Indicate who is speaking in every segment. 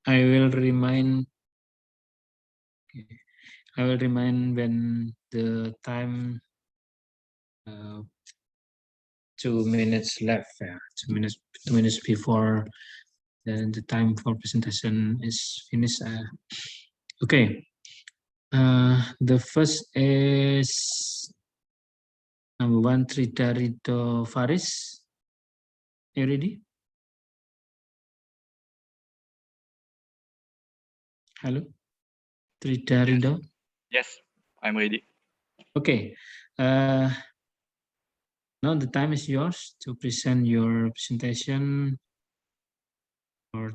Speaker 1: I will remind. I will remind when the time 2 minutes left. Yeah, 2 minutes. 2 minutes before the time for presentation is finished. Okay. The first is number 1, Tridarido Faris. Are you ready? Hello, Tridarido.
Speaker 2: Yes, I'm ready.
Speaker 1: Okay. Now the time is yours to present your presentation for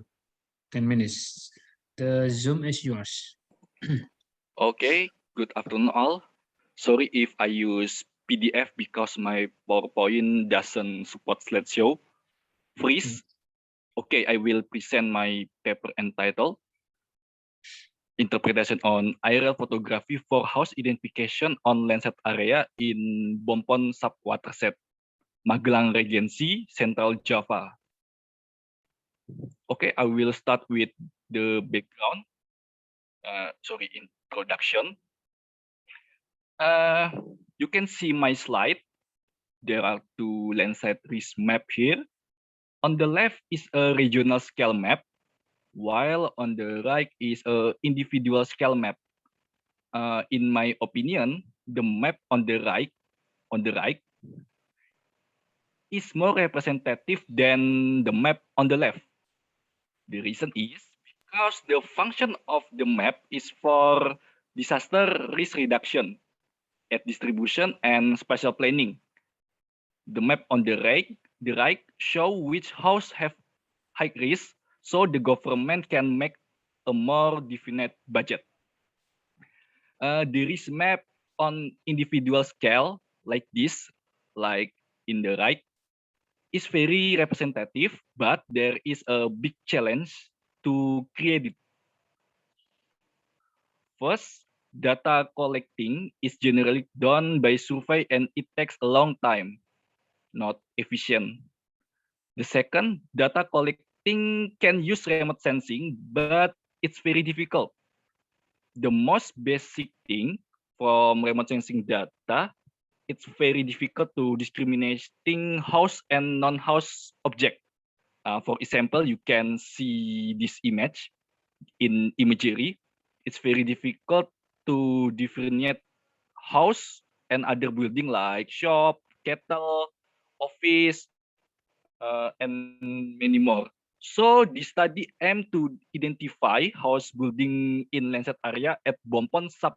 Speaker 1: 10 minutes. The Zoom is yours.
Speaker 2: Okay, good afternoon all. Sorry if I use PDF because my PowerPoint doesn't support slideshow. Freeze. Okay, I will present my paper entitled Interpretation on Aerial Photography for House Identification on Landsat Area in Bompon Subwatershed, Magelang Regency, Central Java. Okay, I will start with the background. Introduction. You can see my slide. There are two Landsat risk map here. On the left is a regional scale map, while on the right is a individual scale map. In my opinion, the map on the right is more representative than the map on the left. The reason is because the function of the map is for disaster risk reduction, at distribution, and spatial planning. The map on the right show which house have high risk, so the government can make a more definite budget. The risk map on individual scale like this, like in the right, is very representative, but there is a big challenge to create it. First, data collecting is generally done by survey and it takes a long time, not efficient. The second, data collecting can use remote sensing, but it's very difficult. The most basic thing from remote sensing data, it's very difficult to discriminating house and non-house object. For example, you can see this image in imagery. It's very difficult to differentiate house and other building like shop, cattle, office, and many more. So the study aimed to identify house building in Landsat area at Bompon Subwatershed.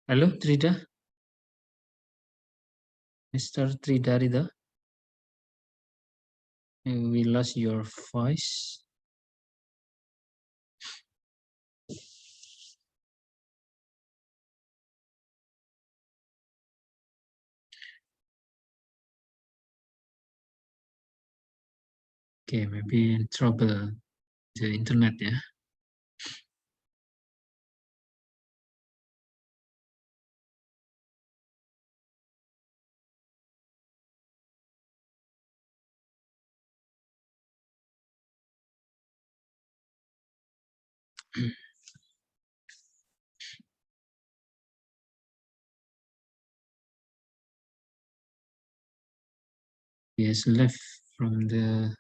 Speaker 1: Hello, Trida. Mr. Tridarida. We lost your voice. Okay, maybe in trouble the internet, yeah. He has left from the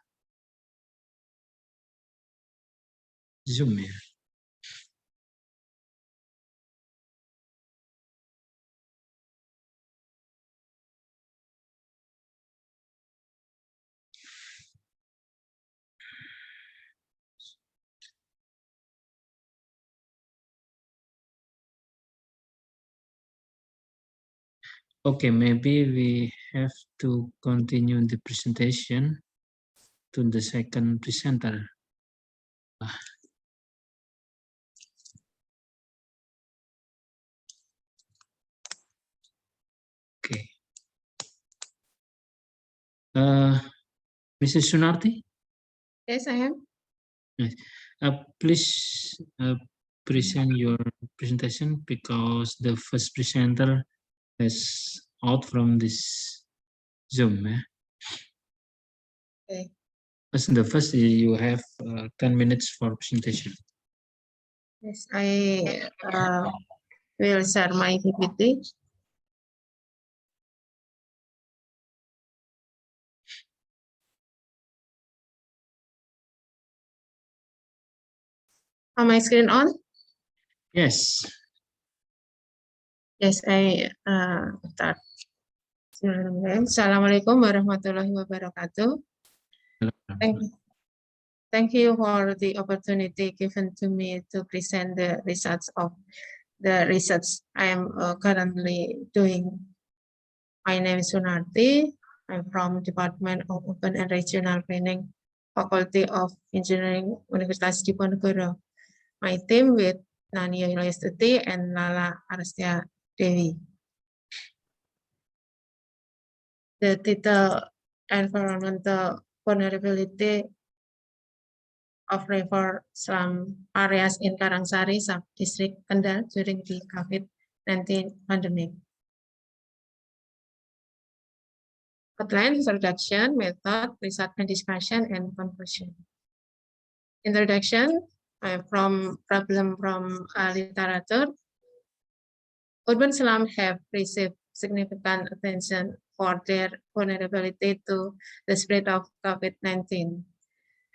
Speaker 1: Zoom, yeah. Okay, maybe we have to continue the presentation to the second presenter. Okay. Mrs. Sunarti?
Speaker 3: Yes, I am.
Speaker 1: Yes. Please present your presentation because the first presenter is out from this Zoom.
Speaker 3: Okay.
Speaker 1: As in the first, you have 10 minutes for presentation.
Speaker 3: Yes, I will share my PPT. Am my screen on?
Speaker 1: Yes.
Speaker 3: Yes, I start. Assalamualaikum warahmatullahi wabarakatuh. Thank you for the opportunity given to me to present the results of the research I am currently doing. My name is Sunarti. I'm from Department of Urban and Regional Planning, Faculty of Engineering, Universitas Diponegoro. My team with Nania Yuliastuti and Lala Arastia Dewi. The title Environmental Vulnerability of river slum areas in Karangsari Sub-District Kendal during the COVID-19 pandemic. Outline, introduction, method, result and discussion, and conclusion. Introduction from problem from literature. Urban slums have received significant attention for their vulnerability to the spread of COVID-19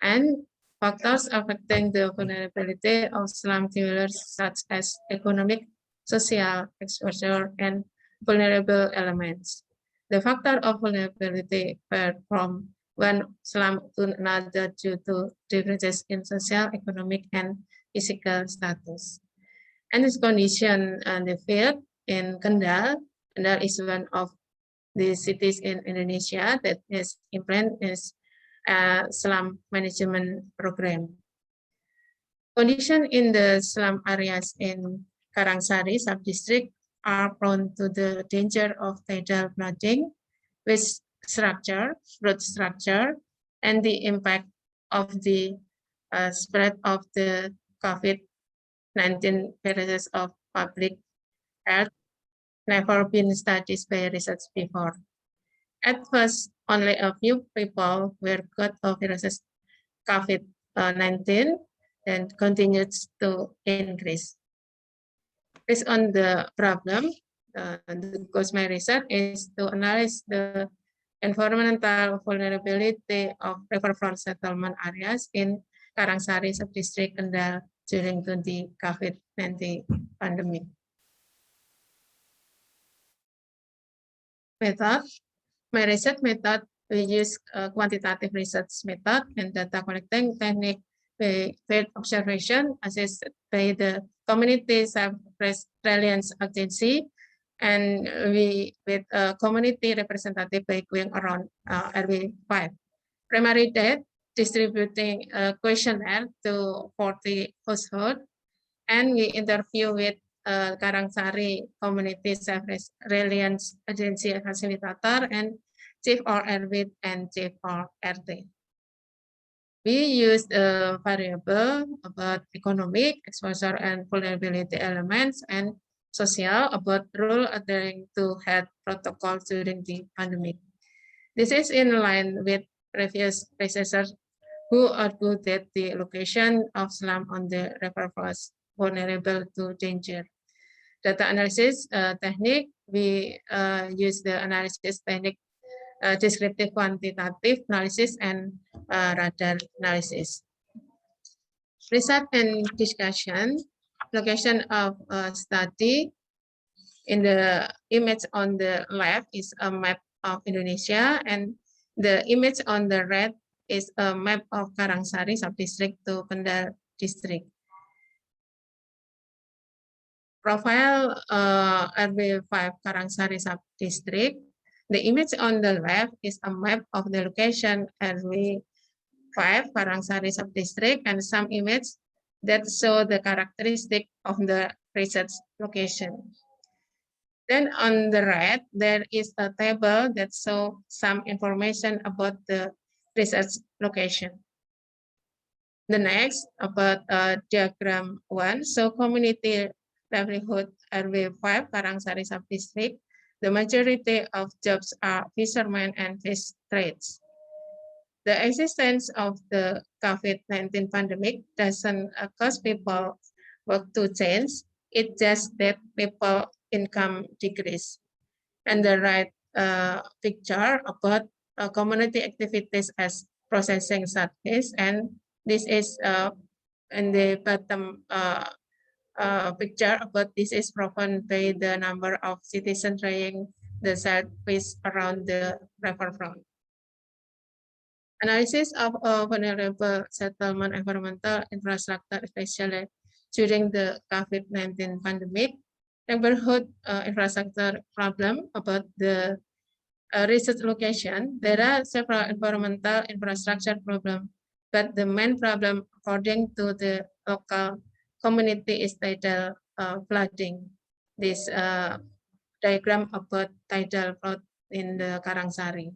Speaker 3: and factors affecting the vulnerability of slum dwellers such as economic, social exposure, and vulnerable elements. The factor of vulnerability vary from one slum to another due to differences in social, economic, and physical status. And this condition the field in Kendal. Kendal is one of the cities in Indonesia that has implemented slum management program. Conditions in the slum areas in Karangsari sub-district are prone to the danger of tidal flooding with root structure, and the impact of the spread of the COVID-19 virus of public health never been studied by research before. At first, only a few people were caught of viruses COVID-19 and continues to increase. Based on the problem, because my research is to analyze the environmental vulnerability of riverfront settlement areas in Karangsari sub-district Kendal during the COVID-19 pandemic. Method. My research method, we use quantitative research method and data collecting technique by field observation assisted by the Community Self-Reliance Agency, and we with a community representative by going around RW5. Primary data, distributing a questionnaire to 40 households, and we interview with Karangsari Community Self-Reliance Agency facilitator and Chief or RW and Chief or RT. We used a variable about economic, exposure and vulnerability elements, and social about rule adhering to health protocols during the pandemic. This is in line with previous researchers who argued that the location of slum on the river was vulnerable to danger. Data analysis technique, we use the analysis technique descriptive quantitative analysis and radar analysis. Research and discussion, location of study. In the image on the left is a map of Indonesia, and the image on the right is a map of Karangsari sub-district to Kendal district. Profile RW5 Karangsari sub-district. The image on the left is a map of the location RW5 Karangsari sub-district and some images that show the characteristic of the research location. Then on the right, there is a table that shows some information about the research location. The next about diagram 1. So community livelihood RW5 Karangsari Subdistrict. The majority of jobs are fishermen and fish trades. The existence of the COVID-19 pandemic doesn't cause people work to change. It just that people income decrease. And the right picture about community activities as processing service, and this is in the bottom picture, but this is proven by the number of citizens trying the service around the riverfront. Analysis of vulnerable settlement environmental infrastructure, especially during the COVID-19 pandemic. Neighborhood infrastructure problem about the research location. There are several environmental infrastructure problems, but the main problem, according to the local community, is tidal flooding. This diagram about tidal flood in the Karangsari.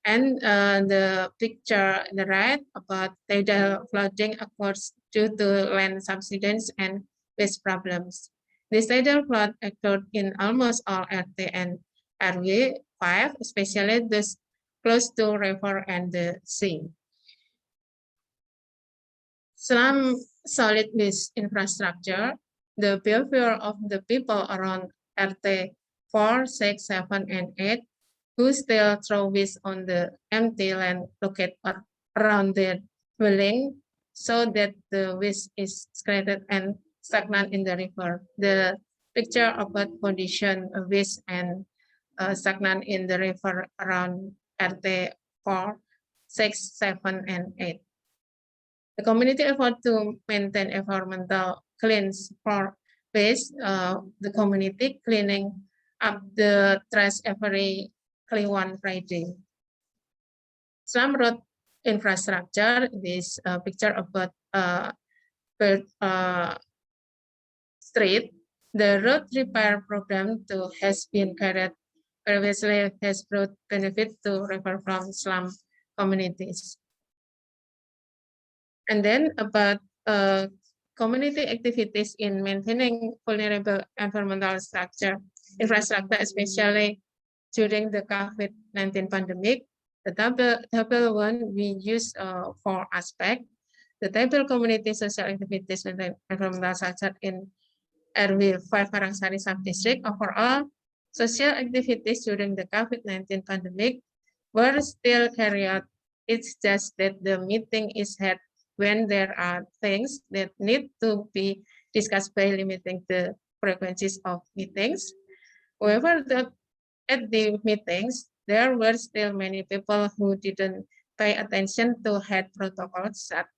Speaker 3: And the picture on the right about tidal flooding occurs due to land subsidence and waste problems. This tidal flood occurred in almost all RT and RW5, especially those close to river and the sea. Slum solid waste infrastructure. The behavior of the people around RT 4, 6, 7, and 8 who still throw waste on the empty land located around their dwelling, so that the waste is scattered and stagnant in the river. The picture about condition of waste and stagnant in the river around RT 4, 6, 7, and 8. The community effort to maintain environmental cleans for waste, the community cleaning up the trash every one Friday. Slum road infrastructure. This picture about street. The road repair program has been carried previously, has brought benefit to riverfront slum communities. And then about community activities in maintaining vulnerable environmental infrastructure, especially during the COVID-19 pandemic. The table one we use 4 aspects. The table community social activities and environmental structure in RW5 Karangsari Subdistrict. Overall, social activities during the COVID-19 pandemic were still carried out. It's just that the meeting is held when there are things that need to be discussed by limiting the frequencies of meetings. However, at the meetings, there were still many people who didn't pay attention to health protocols such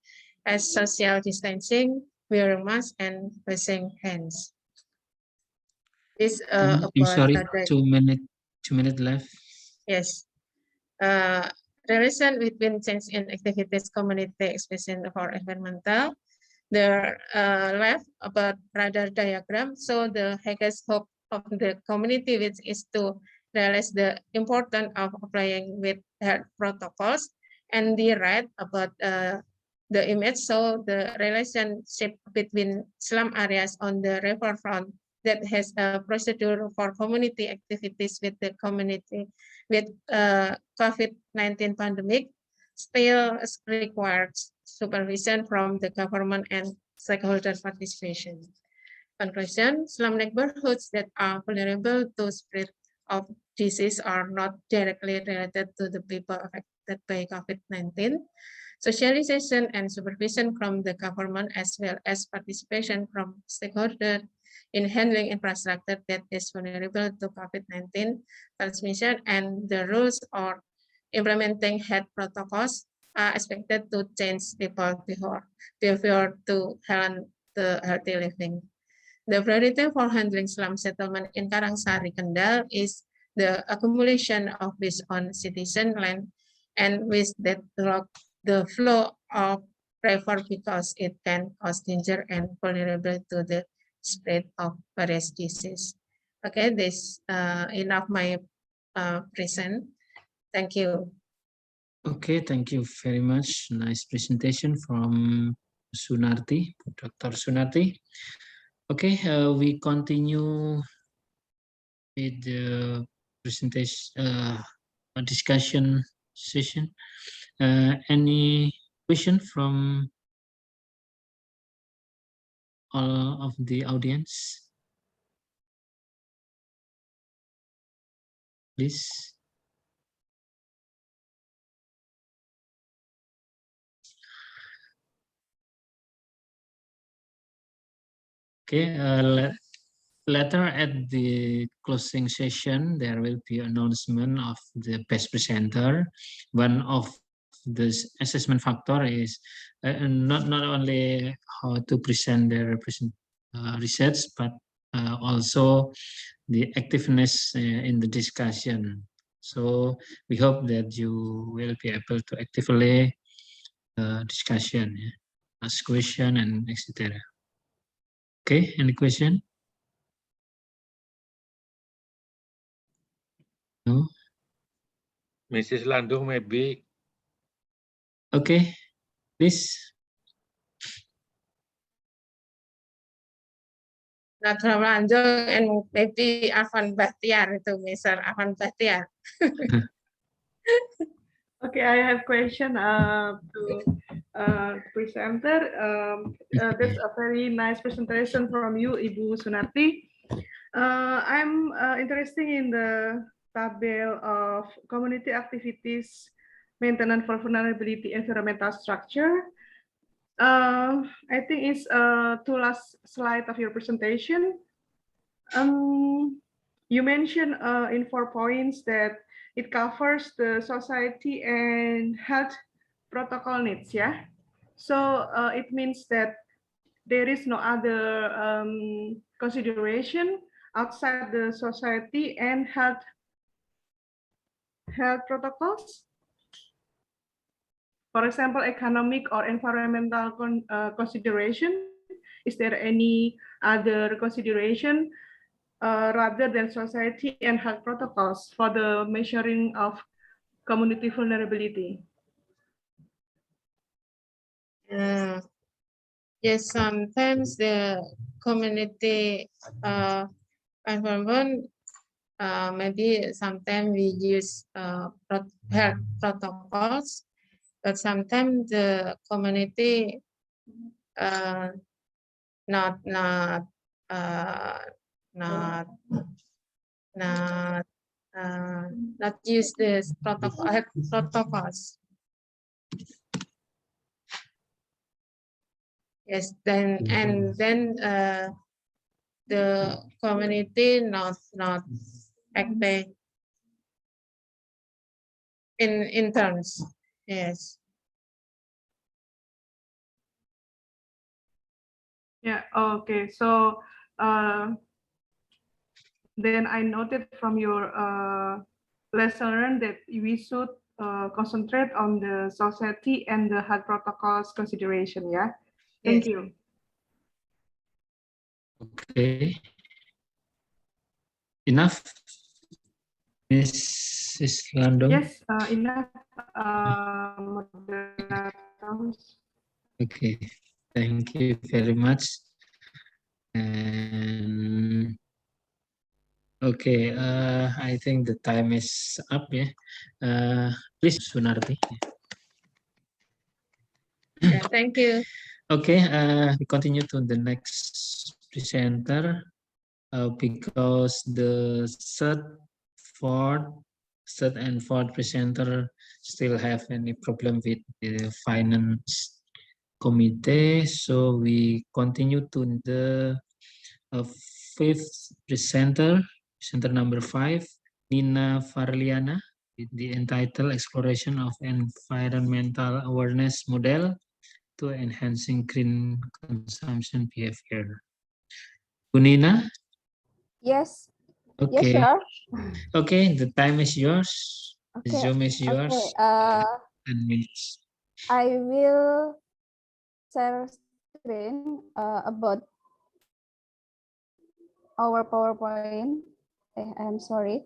Speaker 3: as social distancing, wearing masks, and washing hands. This
Speaker 1: I'm
Speaker 3: about
Speaker 1: sorry,
Speaker 3: the
Speaker 1: 2 minutes left.
Speaker 3: yes. Relation between change in activities, community expression for environmental. The left about radar diagram. So the highest hope of the community, which is to realize the importance of applying with health protocols. And the right about the image. So the relationship between slum areas on the riverfront that has a procedure for community activities with the community with COVID-19 pandemic still requires supervision from the government and stakeholder participation. Conclusion, slum neighborhoods that are vulnerable to spread of disease are not directly related to the people affected by COVID-19. Socialization and supervision from the government as well as participation from stakeholders in handling infrastructure that is vulnerable to COVID-19 transmission and the rules or implementing health protocols are expected to change people's behavior to healthy living. The priority for handling slum settlement in Karangsari, Kendal is the accumulation of waste on citizen land and waste that block the flow of river because it can cause danger and vulnerable to the spread of various diseases. Okay, this enough my present. Thank you.
Speaker 1: Okay, thank you very much. Nice presentation from Sunarti, Dr. Sunarti. Okay, we continue with the presentation, discussion session. Any question from all of the audience? Please. Okay, later at the closing session, there will be announcement of the best presenter. One of the assessment factor is not only how to present their research, but also the activeness in the discussion. So we hope that you will be able to actively discussion, ask question and etc. Okay, any question? No?
Speaker 4: Mrs. Landung, maybe.
Speaker 1: Okay, please.
Speaker 3: Dr. Lanjung and maybe Afan Bahtiar itu, Mr. Afan Bahtiar.
Speaker 5: Okay, I have question to presenter. That's a very nice presentation from you, Ibu Sunarti. I'm interested in the table of community activities, maintenance for vulnerability, environmental structure. I think it's two last slide of your presentation. You mentioned in 4 points that it covers the society and health protocol needs, yeah? So it means that there is no other consideration outside the society and health protocols? For example, economic or environmental consideration, is there any other consideration rather than society and health protocols for the measuring of community vulnerability?
Speaker 3: Yes, sometimes the community environment, maybe sometimes we use health protocols, but sometimes the community not use this protocols. Yes, then and then the community not active in terms. Yes.
Speaker 5: Yeah, okay. So then I noted from your lesson learned that we should concentrate on the society and the health protocols consideration, yeah? Thank you.
Speaker 1: Okay. Enough, Mrs. Landung?
Speaker 5: Yes, enough.
Speaker 1: Okay, thank you very much. And okay, I think the time is up. Yeah, please, Sunarti.
Speaker 3: Yeah, thank you.
Speaker 1: Okay, we continue to the next presenter because the third and fourth presenter still have any problem with the finance committee. So we continue to the fifth presenter number 5, Nina Farliana, with the entitled Exploration of Environmental Awareness Model to Enhancing Green Consumption Behavior. Nina?
Speaker 6: Yes.
Speaker 1: Okay.
Speaker 6: Yes, sir.
Speaker 1: Okay, the time is yours. The
Speaker 6: Okay.
Speaker 1: Zoom is yours.
Speaker 6: Okay.
Speaker 1: 10 minutes.
Speaker 6: I will share screen about our PowerPoint. I'm sorry.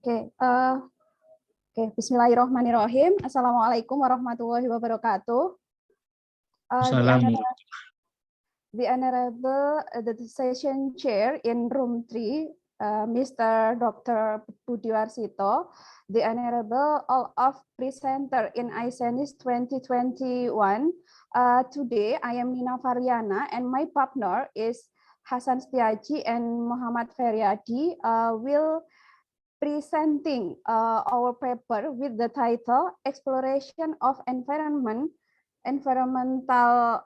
Speaker 6: Bismillahirrahmanirrahim. Assalamualaikum warahmatullahi wabarakatuh.
Speaker 1: Assalamualaikum.
Speaker 6: The Honorable the Session Chair in Room 3, Mr. Dr. Budiwarsito, the Honorable all of presenter in ISENIS 2021. Today, I am Nina Variana and my partner is Hasan Setiaji and Muhammad Feryadi will presenting our paper with the title Exploration of Environmental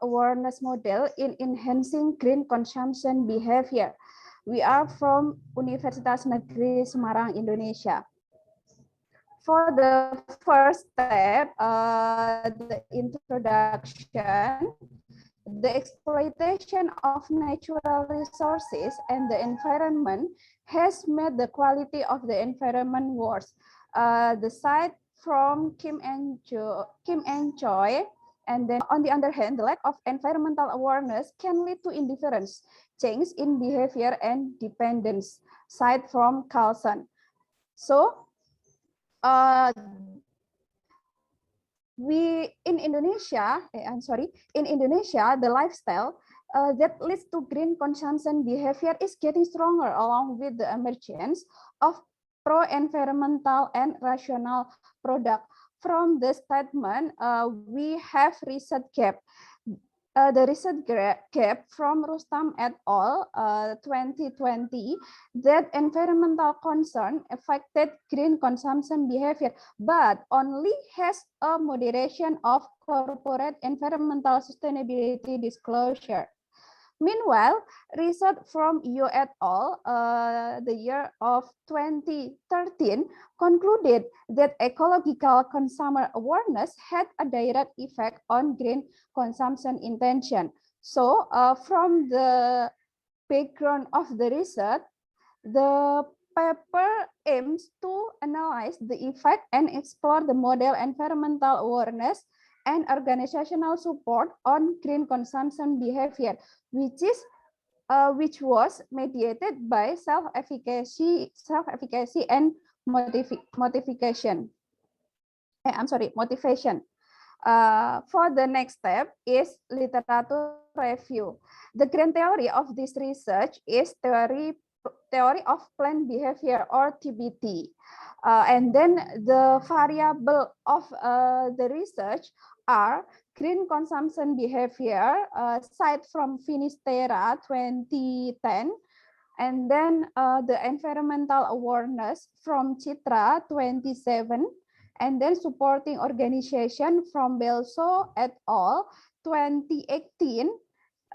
Speaker 6: Awareness Model in Enhancing Green Consumption Behavior. We are from Universitas Negeri Semarang, Indonesia. For the first step, the introduction, the exploitation of natural resources and the environment has made the quality of the environment worse. The site from Kim and Choi. And then on the other hand, the lack of environmental awareness can lead to indifference, change in behavior and dependence, side from Carlson. So in Indonesia, the lifestyle that leads to green consumption behavior is getting stronger along with the emergence of pro-environmental and rational product. From the statement, we have research gap. The research gap from Rustam et al. 2020 that environmental concern affected green consumption behavior, but only has a moderation of corporate environmental sustainability disclosure. Meanwhile, research from Yu et al. The year of 2013 concluded that ecological consumer awareness had a direct effect on green consumption intention. So from the background of the research, the paper aims to analyze the effect and explore the model environmental awareness and organizational support on green consumption behavior, which was mediated by self-efficacy and motivation. For the next step is literature review. The grand theory of this research is theory of plant behavior or TBT. And then the variable of the research are green consumption behavior, cite from Finisterra 2010, and then the environmental awareness from Citra 27, and then supporting organization from Belso et al. 2018,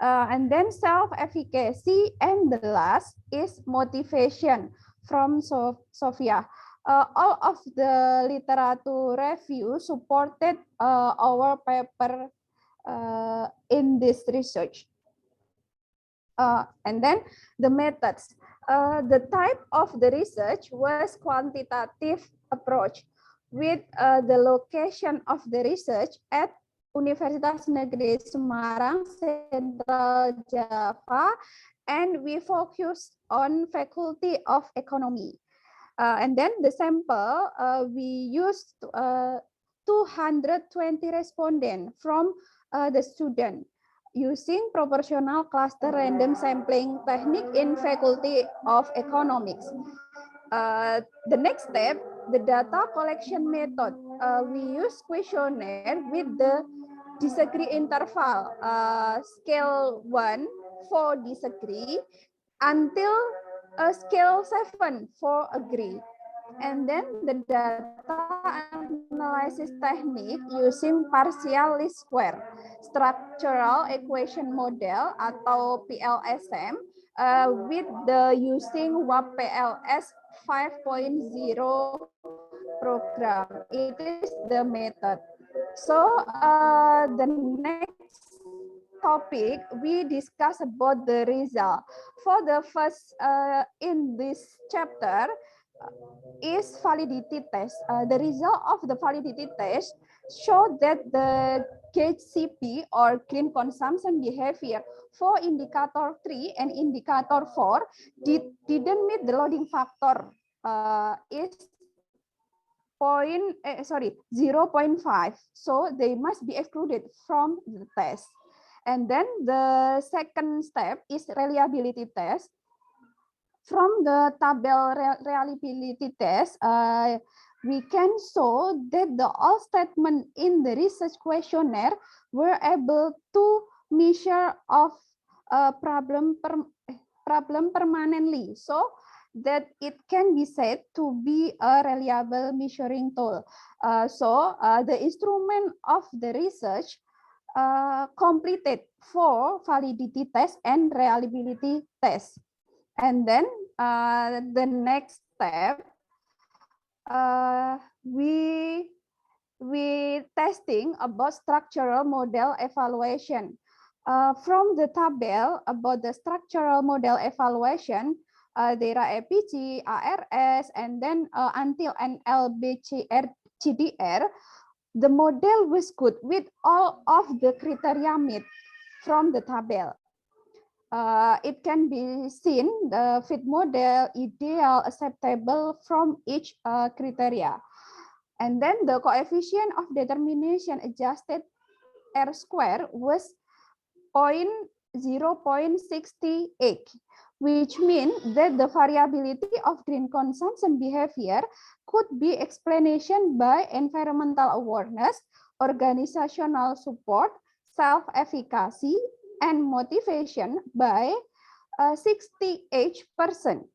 Speaker 6: and then self-efficacy, and the last is motivation from Sofia. All of the literature review supported our paper in this research. And then the methods. The type of the research was quantitative approach with the location of the research at Universitas Negeri Semarang, Central Java, and we focus on Faculty of Economy. And then the sample, we used 220 respondents from the student using proportional cluster random sampling technique in Faculty of Economics. The next step, the data collection method. We use questionnaire with the disagree interval, scale 1 for disagree, until scale 7 for agree. And then the data analysis technique using partial least square, structural equation model atau PLSM with the using WAP-PLS 5.0 program. It is the method. So the next topic, we discuss about the result. For the first in this chapter is validity test. The result of the validity test show that the GHCP or green consumption behavior for indicator 3 and indicator 4 didn't meet the loading factor is 0.5. So they must be excluded from the test. And then the second step is reliability test. From the table reliability test, we can show that the all statements in the research questionnaire were able to measure of problem permanently, so that it can be said to be a reliable measuring tool. The instrument of the research completed for validity test and reliability test. And then the next step, we testing about structural model evaluation. From the table about the structural model evaluation, there are APG, ARS, and then until NLBCR, GDR, the model was good with all of the criteria met from the table. It can be seen the fit model, ideal, acceptable from each criteria. And then the coefficient of determination adjusted R square was 0.68, which means that the variability of green consumption behavior could be explanation by environmental awareness, organizational support, self-efficacy, and motivation by 68%,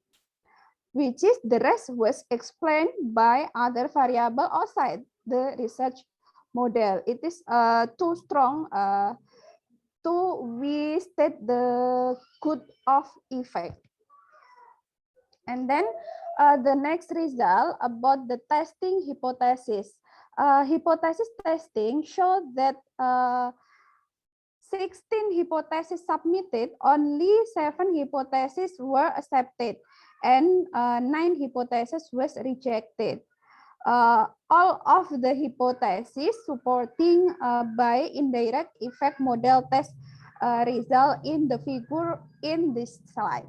Speaker 6: which is the rest was explained by other variable outside the research model. It is too strong to we state the good of effect. And then the next result about the testing hypothesis. Hypothesis testing showed that 16 hypotheses submitted, only 7 hypotheses were accepted and 9 hypotheses was rejected. All of the hypotheses supporting by indirect effect model test result in the figure in this slide.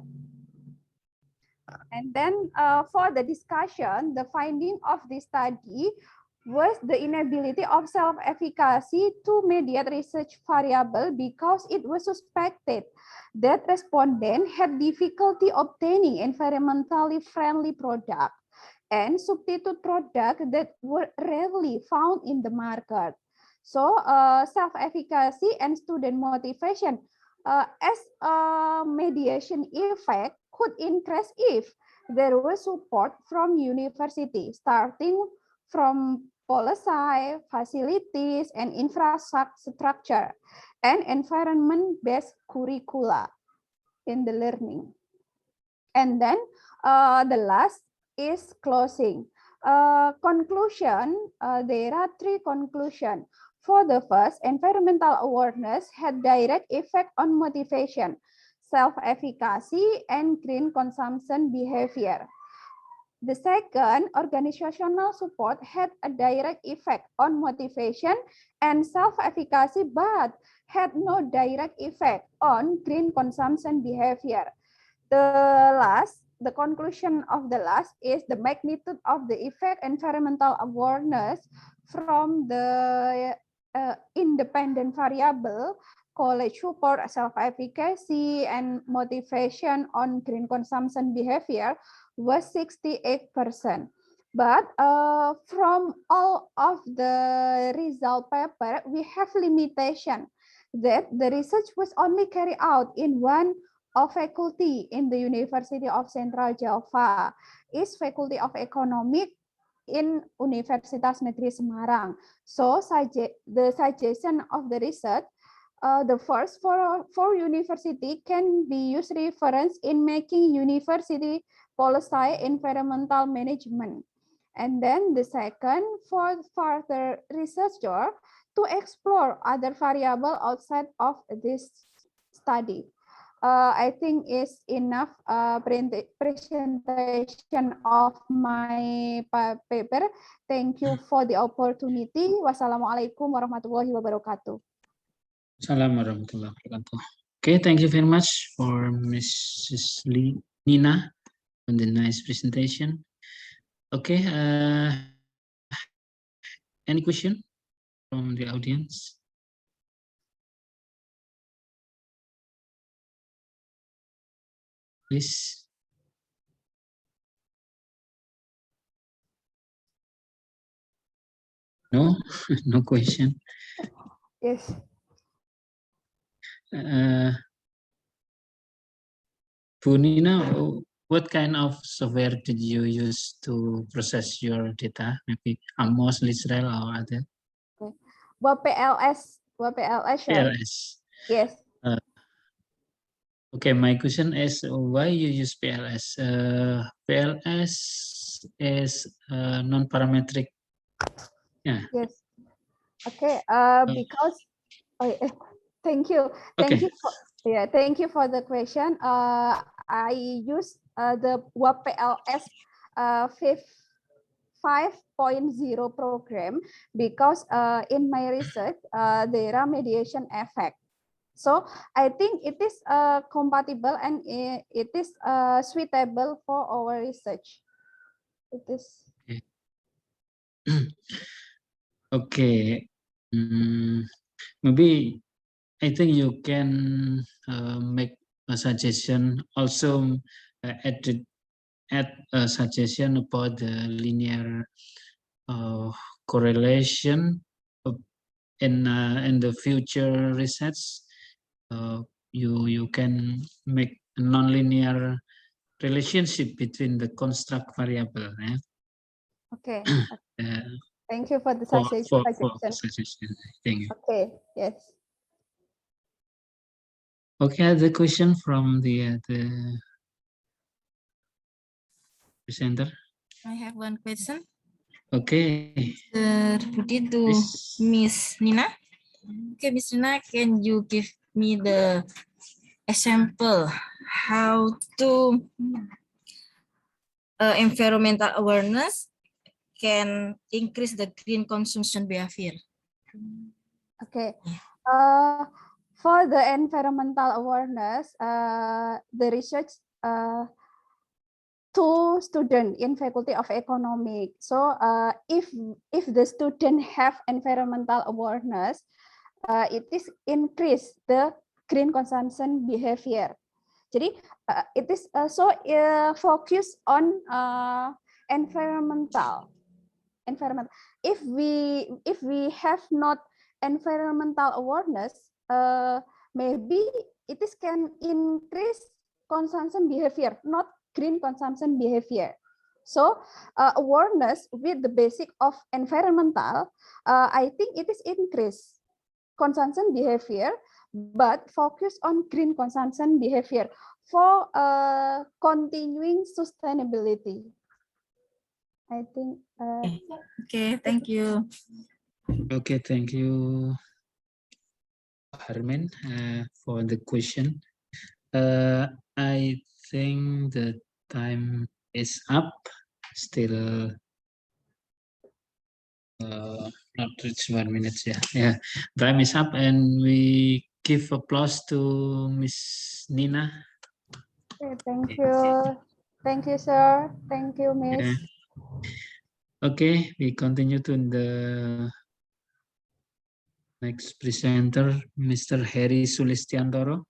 Speaker 6: And then for the discussion, the finding of this study was the inability of self-efficacy to mediate research variable because it was suspected that respondents had difficulty obtaining environmentally friendly product and substitute products that were rarely found in the market. So self-efficacy and student motivation as a mediation effect could increase if there was support from university, starting from policy, facilities, and infrastructure, and environment-based curricula in the learning. And then the last is closing. Conclusion, there are 3 conclusions. For the first, environmental awareness had direct effect on motivation, self-efficacy, and green consumption behavior. The second, organizational support had a direct effect on motivation and self-efficacy, but had no direct effect on green consumption behavior. The conclusion of the last is the magnitude of the effect environmental awareness from the independent variable, college support, self-efficacy, and motivation on green consumption behavior was 68%. But from all of the result paper, we have limitation that the research was only carried out in one of faculty in the University of Central Java, is Faculty of Economic in Universitas Negeri Semarang. So the suggestion of the research, the first for university can be used reference in making university policy environmental management. And then the second, for further researcher to explore other variable outside of this study. I think is enough presentation of my paper. Thank you for the opportunity. Wassalamualaikum warahmatullahi wabarakatuh.
Speaker 1: Assalamualaikum warahmatullahi wabarakatuh. Okay, thank you very much for Mrs. Nina on the nice presentation. Okay. Any question from the audience? Please. No, no question.
Speaker 6: Yes.
Speaker 1: Bu Nina, what kind of software did you use to process your data? Maybe Amos, Lizrael, or other?
Speaker 6: WPLS, sure.
Speaker 1: PLS.
Speaker 6: Yes.
Speaker 1: Okay, my question is why you use PLS? PLS is non-parametric. Yeah.
Speaker 6: Yes. Okay. Because thank you.
Speaker 1: Okay.
Speaker 6: Thank you for the question. I use the WPLS 5.0 program because in my research there are mediation effect. So I think it is compatible and it is suitable for our research. It is.
Speaker 1: Okay. Maybe I think you can make a suggestion. Also add a suggestion about the linear correlation in the future research. You can make a nonlinear relationship between the construct variable.
Speaker 6: Okay.
Speaker 1: Uh,
Speaker 6: Thank you for the
Speaker 1: for
Speaker 6: suggestion.
Speaker 1: suggestion. Thank you.
Speaker 6: Okay. Yes.
Speaker 1: Okay, the question from the presenter.
Speaker 7: I have one question.
Speaker 1: Okay.
Speaker 7: Put it to Miss Nina. Okay, Miss Nina, can you give me the example how to environmental awareness can increase the green consumption behavior?
Speaker 6: Okay. For the environmental awareness, the research two students in Faculty of Economics. So if the student have environmental awareness, it is increase the green consumption behavior. Jadi it is also focus on environmental. If we have not environmental awareness, maybe it is can increase consumption behavior, not green consumption behavior. So awareness with the basic of environmental, I think it is increase consumption behavior, but focus on green consumption behavior for continuing sustainability. I think.
Speaker 7: Okay, thank you.
Speaker 1: Okay, thank you, Herman, for the question. I think the time is up. Still not reach 1 minute. Yeah. Time is up, and we give applause to Miss Nina.
Speaker 6: Okay, thank you, sir. Thank you, Miss.
Speaker 1: Yeah. Okay, we continue to the next presenter, Mr. Heri Sulistiantoro,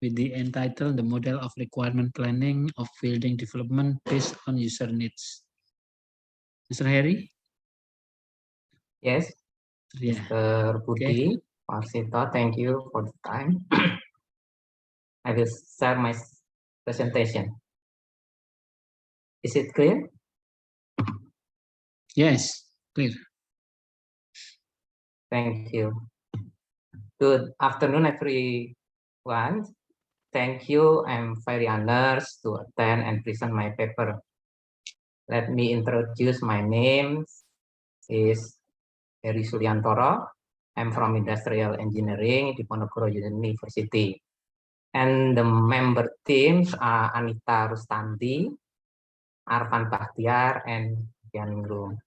Speaker 1: with the entitled "The Model of Requirement Planning of Building Development Based on User Needs." Mr. Heri?
Speaker 8: Yes,
Speaker 1: Yeah.
Speaker 8: Mr. Budi,
Speaker 1: Okay.
Speaker 8: Marsita, thank you for the time. I will share my presentation. Is it clear?
Speaker 1: Yes, clear.
Speaker 8: Thank you. Good afternoon, everyone. Thank you. I'm very honored to attend and present my paper. Let me introduce my name. Is Heri Suliantoro. I'm from Industrial Engineering di Diponegoro University. And the member teams are Anita Rustanti, Arfan Bahtiar, and Yan Ningrum.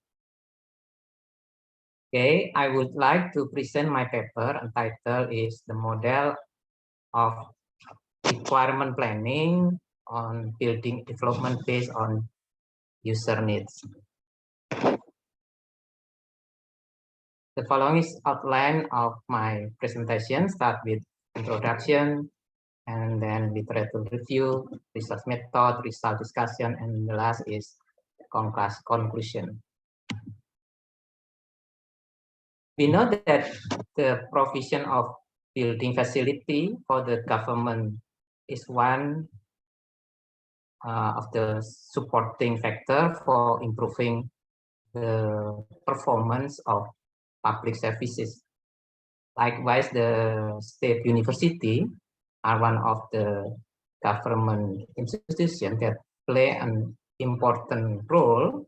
Speaker 8: Okay, I would like to present my paper entitled is The Model of Requirement Planning on Building Development Based on User Needs. The following is outline of my presentation. Start with introduction, and then literature review, research method, result discussion, and the last is conclusion. We know that the provision of building facility for the government is one of the supporting factor for improving the performance of public services. Likewise, the state university are one of the government institutions that play an important role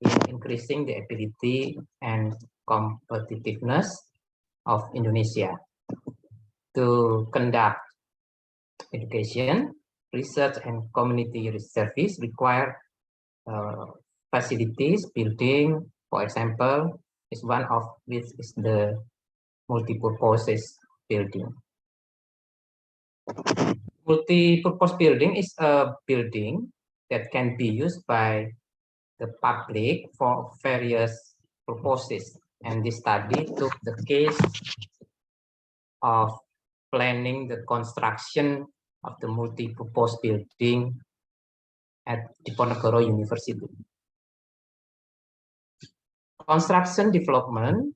Speaker 8: in increasing the ability and competitiveness of Indonesia to conduct education, research, and community service require facilities, building, for example, is one of which is the multi-purpose building. Multi-purpose building is a building that can be used by the public for various purposes. And this study took the case of planning the construction of the multi-purpose building at Diponegoro University. Construction development,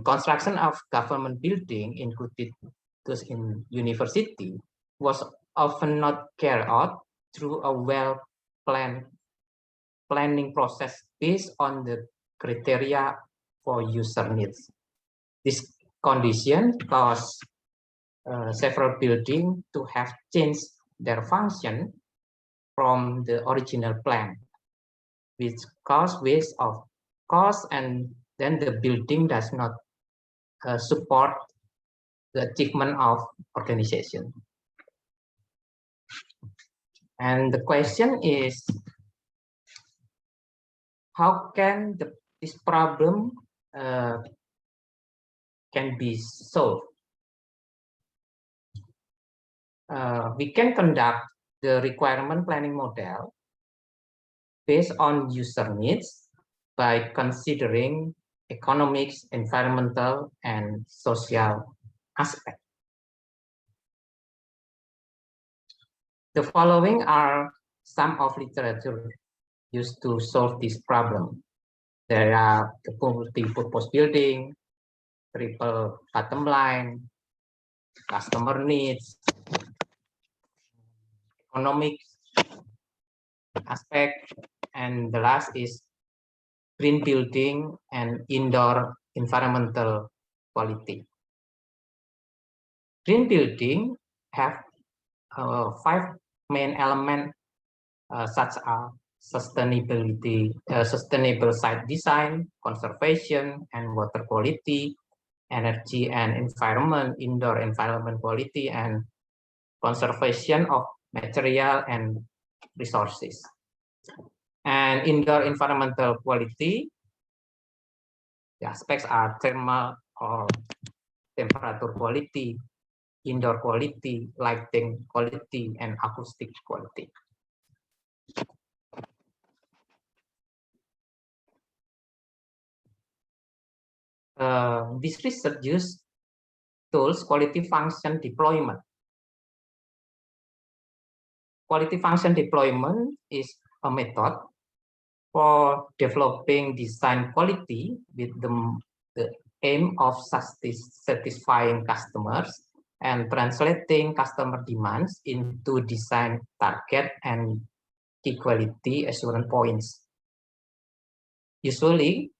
Speaker 8: construction of government building, included those in university, was often not carried out through a well-planned planning process based on the criteria for user needs. This condition caused several buildings to have changed their function from the original plan, which caused waste of cost, and then the building does not support the achievement of organization. And the question is, how can this problem can be solved? We can conduct the requirement planning model based on user needs by considering economics, environmental, and social aspects. The following are some of literature used to solve this problem. There are the multi-purpose building, triple bottom line, customer needs, economic aspect, and the last is green building and indoor environmental quality. Green building have 5 main elements such as sustainability, sustainable site design, conservation and water quality, energy and environment, indoor environment quality, and conservation of material and resources. And indoor environmental quality, the aspects are thermal or temperature quality, indoor quality, lighting quality, and acoustic quality. This research use tools quality function deployment. Quality function deployment is a method for developing design quality with the aim of satisfying customers and translating customer demands into design target and key quality assurance points. Usually,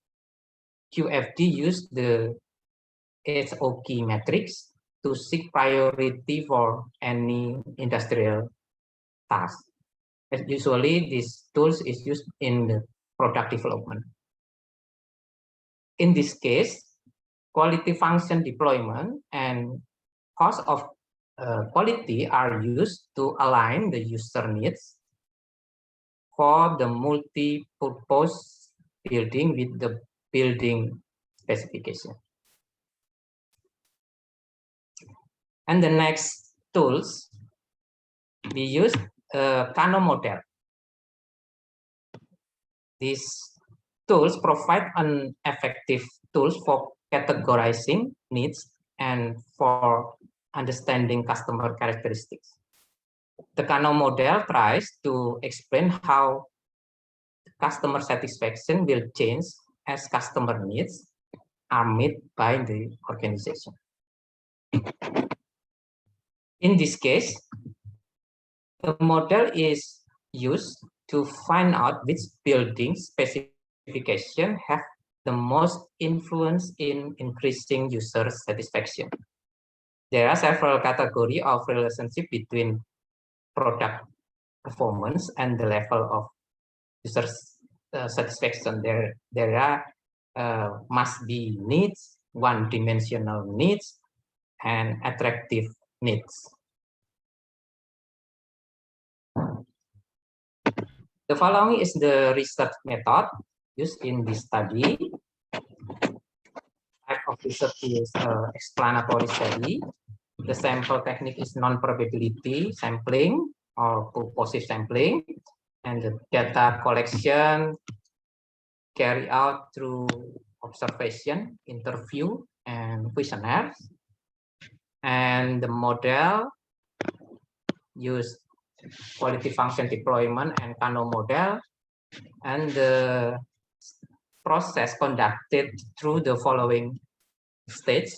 Speaker 8: QFD use the HOK matrix to seek priority for any industrial task. Usually, this tools is used in the product development. In this case, quality function deployment and cost of quality are used to align the user needs for the multi-purpose building with the building specification. And the next tools, we use Kano model. these tools provide an effective tools for categorizing needs and for understanding customer characteristics. The Kano model tries to explain how customer satisfaction will change as customer needs are met by the organization. In this case, the model is used to find out which building specification have the most influence in increasing user satisfaction. There are several categories of relationship between product performance and the level of user satisfaction. There are must be needs, one-dimensional needs, and attractive needs. The following is the research method used in this study. Type of research is explanatory study. The sample technique is non-probability sampling or purposive sampling, and the data collection carried out through observation, interview, and questionnaires. And the model used quality function deployment and Kano model, and the process conducted through the following stage: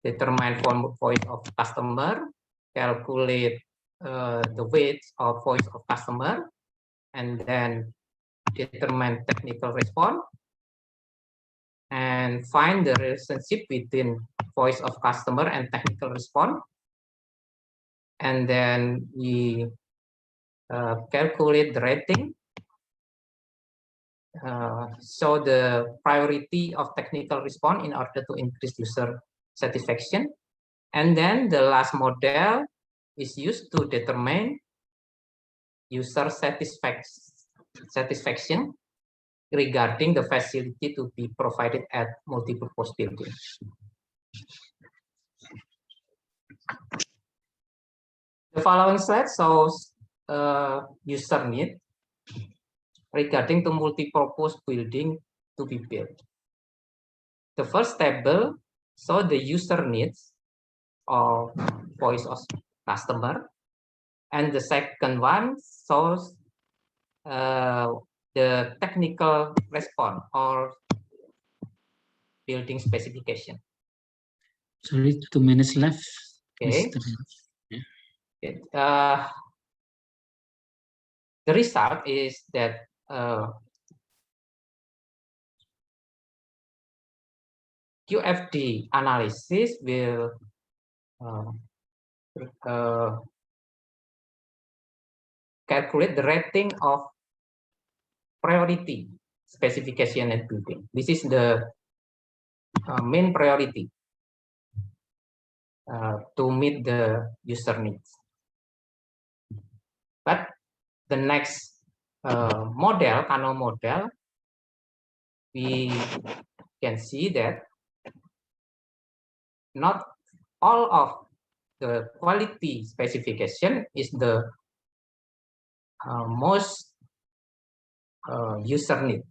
Speaker 8: determine voice of customer, calculate the weight of voice of customer, and then determine technical response, and find the relationship between voice of customer and technical response. And then we calculate the rating, show the priority of technical response in order to increase user satisfaction. And then the last model is used to determine user satisfaction regarding the facility to be provided at multipurpose buildings. The following slide shows user need regarding the multipurpose building to be built. The first table shows the user needs of voice of customer, and the second one shows the technical response or building specification.
Speaker 1: Sorry, 2 minutes left.
Speaker 8: Okay.
Speaker 1: Yeah.
Speaker 8: The result is that QFD analysis will calculate the rating of priority specification and building. This is the main priority to meet the user needs. But the next model, Kano model, we can see that not all of the quality specification is the most user need.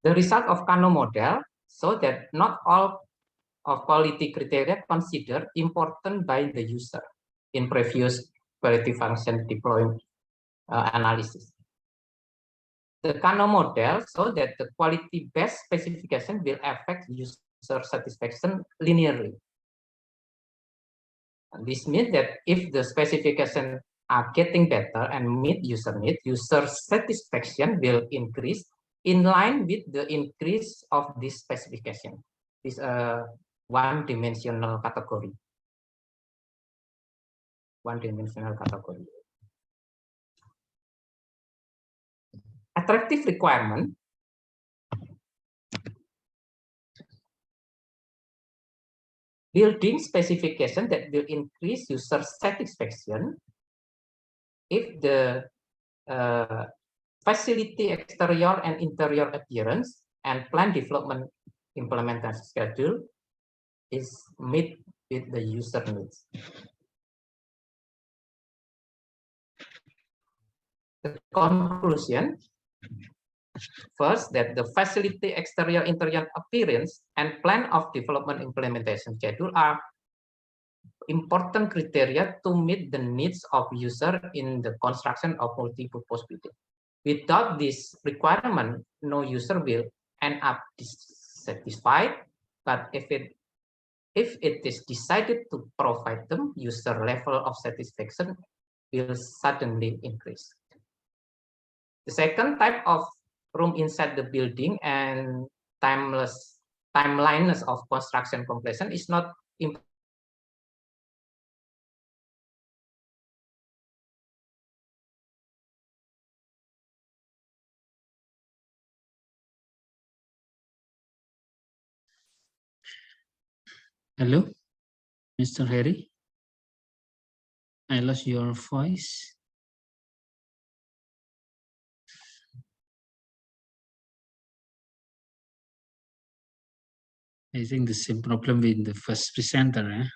Speaker 8: The result of Kano model show that not all of quality criteria considered important by the user in previous quality function deployment analysis. The Kano model show that the quality-based specification will affect user satisfaction linearly. And this means that if the specifications are getting better and meet user need, user satisfaction will increase in line with the increase of this specification. This one-dimensional category. One-dimensional category. Attractive requirement. Building specification that will increase user satisfaction if the facility exterior and interior appearance and plan development implementation schedule is met with the user needs. The conclusion, first, that the facility exterior interior appearance and plan of development implementation schedule are important criteria to meet the needs of user in the construction of multi-purpose building. Without this requirement, no user will end up dissatisfied, but if it is decided to provide them, user level of satisfaction will suddenly increase. The second type of room inside the building and timeliness of construction completion is not important.
Speaker 1: Hello, Mr. Harry. I lost your voice. I think the same problem with the first presenter.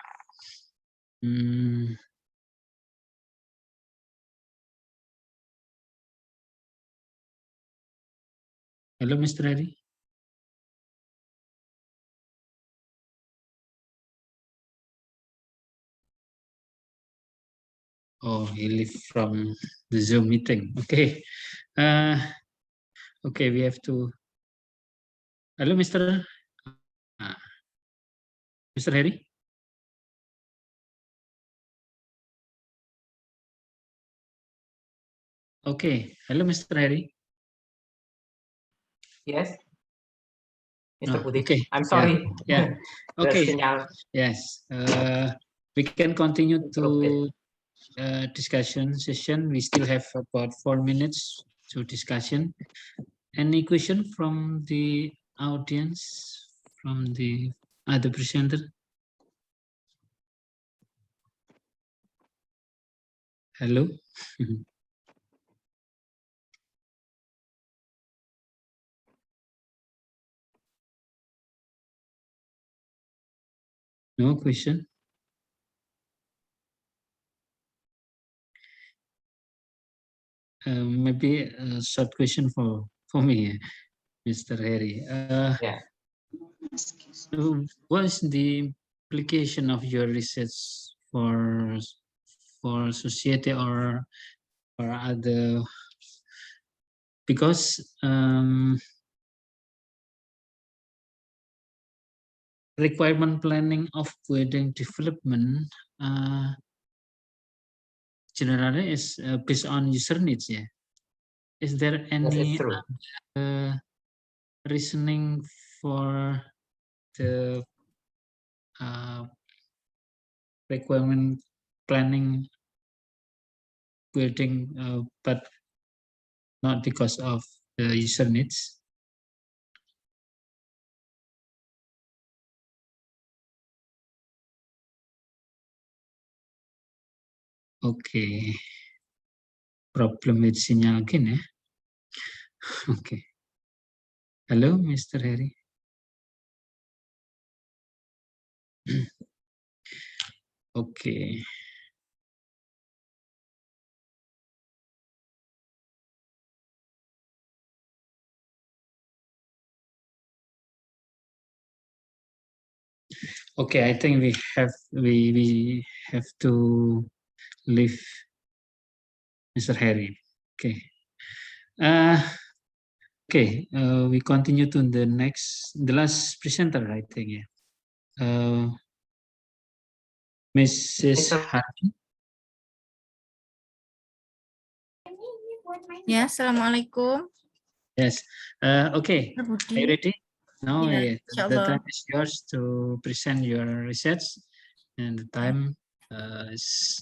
Speaker 1: Hello, Mr. Harry. Oh, he left from the Zoom meeting. Okay. Okay, we have to. Hello, Mr. Mr. Harry. Okay. Hello, Mr. Harry.
Speaker 8: Yes, Mr.
Speaker 1: Oh,
Speaker 8: Budi.
Speaker 1: okay.
Speaker 8: I'm sorry.
Speaker 1: Yeah.
Speaker 8: The
Speaker 1: Okay.
Speaker 8: signal.
Speaker 1: Yes. We can continue to
Speaker 8: Interrupted.
Speaker 1: discussion session. We still have about 4 minutes to discussion. Any question from the audience, from the other presenter? Hello. No question. Maybe a short question for me, Mr. Harry.
Speaker 8: Yeah.
Speaker 1: So what is the implication of your research for society or other? Because requirement planning of building development generally is based on user needs. Yeah. Is there any reasoning for the requirement planning building, but not because of the user needs? Okay, problem with sinyal again, ya. Okay. Hello, Mr. Harry. Okay. Okay, I think we have to leave Mr. Harry. Okay. Okay, we continue to the last presenter, I think. Yeah. Mrs. Hardy.
Speaker 7: Ya, Assalamualaikum.
Speaker 1: Yes. Okay. Are you ready? Now,
Speaker 7: Yeah,
Speaker 1: the time is yours to present your research, and the time is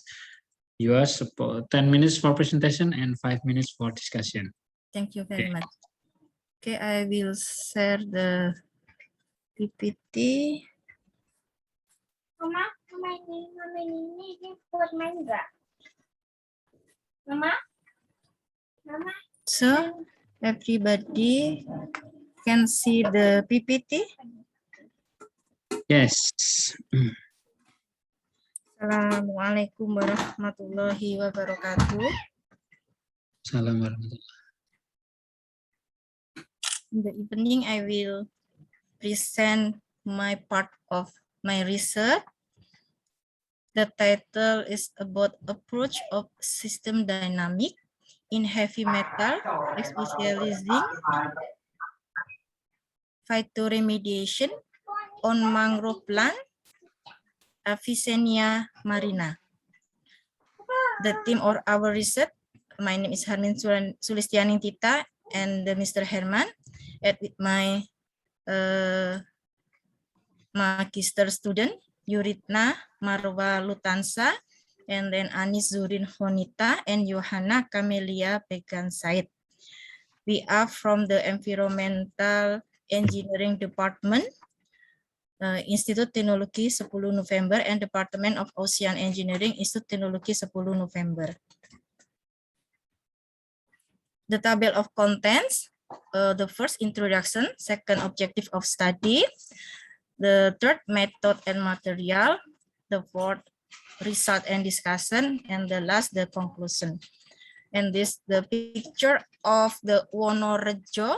Speaker 1: yours. 10 minutes for presentation and 5 minutes for discussion.
Speaker 7: Thank you very much. Okay, I will share the PPT.
Speaker 9: Mama, ini buat main enggak? Mama?
Speaker 7: So, everybody can see the PPT?
Speaker 1: Yes.
Speaker 7: Assalamualaikum warahmatullahi wabarakatuh.
Speaker 1: Salam warahmatullahi.
Speaker 7: In the evening, I will present my part of my research. The title is about approach of system dynamic in heavy metal, especially zinc, phytoremediation on mangrove plant, Avicennia marina. The theme of our research, my name is Harmin Sulistianing Tita and Mr. Herman, and with my magister student, Yuritna Marwa Lutansa, and then Anis Zurin Honita and Johanna Camelia Pegan Said. We are from the Environmental Engineering Department, Institut Teknologi 10 November, and Department of Ocean Engineering, Institut Teknologi 10 November. The table of contents, the first introduction, second objective of study, the third method and material, the fourth result and discussion, and the last the conclusion. And this the picture of the Wonorejo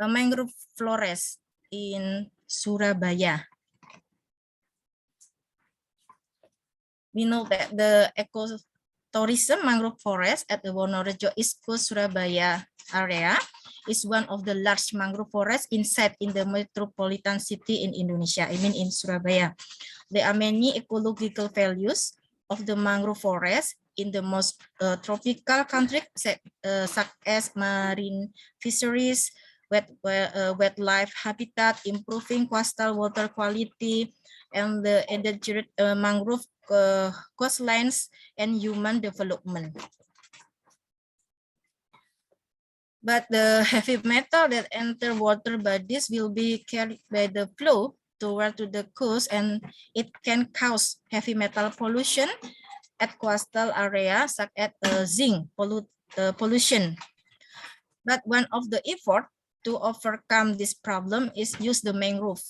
Speaker 7: mangrove forest in Surabaya. We know that the ecotourism mangrove forest at the Wonorejo East Coast Surabaya area is one of the large mangrove forests inside in the metropolitan city in Indonesia, I mean in Surabaya. There are many ecological values of the mangrove forest in the most tropical countries, such as marine fisheries, wildlife habitat, improving coastal water quality, and the endangered mangrove coastlines and human development. But the heavy metal that enter water bodies will be carried by the flow toward to the coast, and it can cause heavy metal pollution at coastal areas such as zinc pollution. But one of the efforts to overcome this problem is use the mangrove